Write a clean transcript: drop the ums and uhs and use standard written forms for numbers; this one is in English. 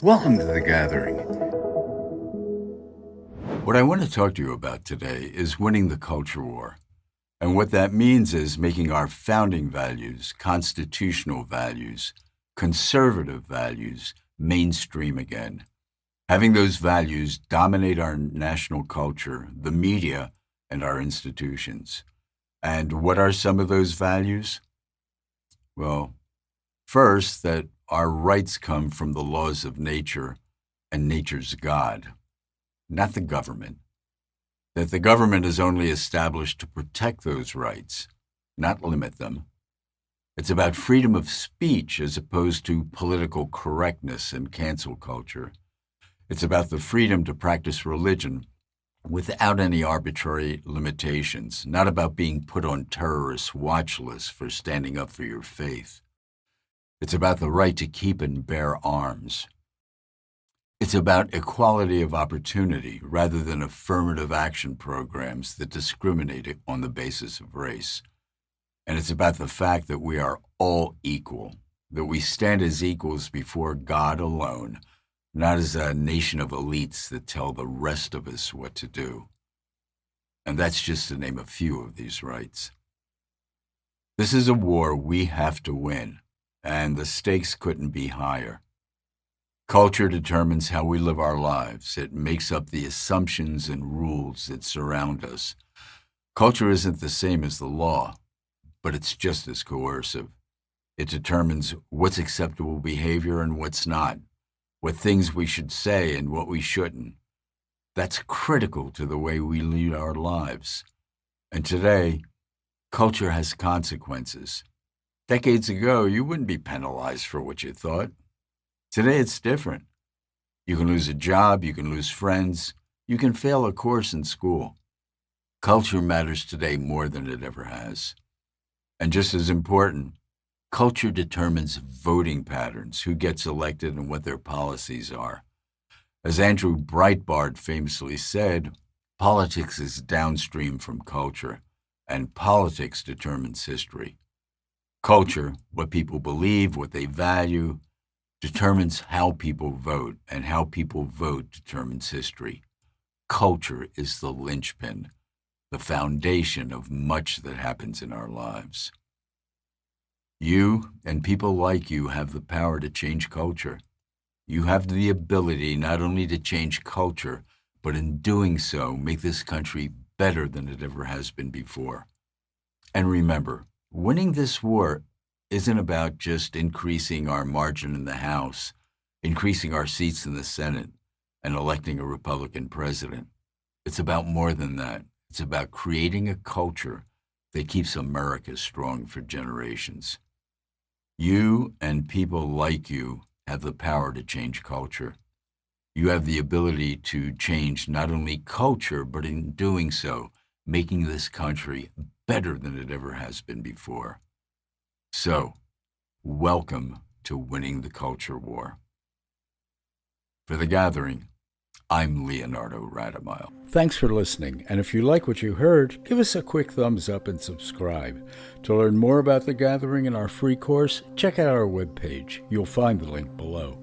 Welcome to The Gathering. What I want to talk to you about today is winning the culture war. And what that means is making our founding values, constitutional values, conservative values mainstream again. Having those values dominate our national culture, the media, and our institutions. And what are some of those values? Well, first, that our rights come from the laws of nature and nature's God, not the government. That the government is only established to protect those rights, not limit them. It's about freedom of speech as opposed to political correctness and cancel culture. It's about the freedom to practice religion without any arbitrary limitations, not about being put on terrorist watch lists for standing up for your faith. It's about the right to keep and bear arms. It's about equality of opportunity rather than affirmative action programs that discriminate on the basis of race. And it's about the fact that we are all equal, that we stand as equals before God alone, not as a nation of elites that tell the rest of us what to do. And that's just to name a few of these rights. This is a war we have to win, and the stakes couldn't be higher. Culture determines how we live our lives. It makes up the assumptions and rules that surround us. Culture isn't the same as the law, but it's just as coercive. It determines what's acceptable behavior and what's not, what things we should say and what we shouldn't. That's critical to the way we lead our lives. And today, culture has consequences. Decades ago, you wouldn't be penalized for what you thought. Today, it's different. You can lose a job, you can lose friends, you can fail a course in school. Culture matters today more than it ever has. And just as important, culture determines voting patterns, who gets elected and what their policies are. As Andrew Breitbart famously said, politics is downstream from culture, and politics determines history. Culture, what people believe, what they value, determines how people vote, and how people vote determines history. Culture is the linchpin, the foundation of much that happens in our lives. You and people like you have the power to change culture. You have the ability not only to change culture, but in doing so, make this country better than it ever has been before. And remember, winning this war isn't about just increasing our margin in the House, increasing our seats in the Senate, and electing a Republican president. It's about more than that. It's about creating a culture that keeps America strong for generations. You and people like you have the power to change culture. You have the ability to change not only culture, but in doing so, making this country better than it ever has been before. So, welcome to winning the culture war. For The Gathering, I'm Leonardo Radomile. Thanks for listening, and if you like what you heard, give us a quick thumbs up and subscribe. To learn more about The Gathering and our free course, check out our webpage. You'll find the link below.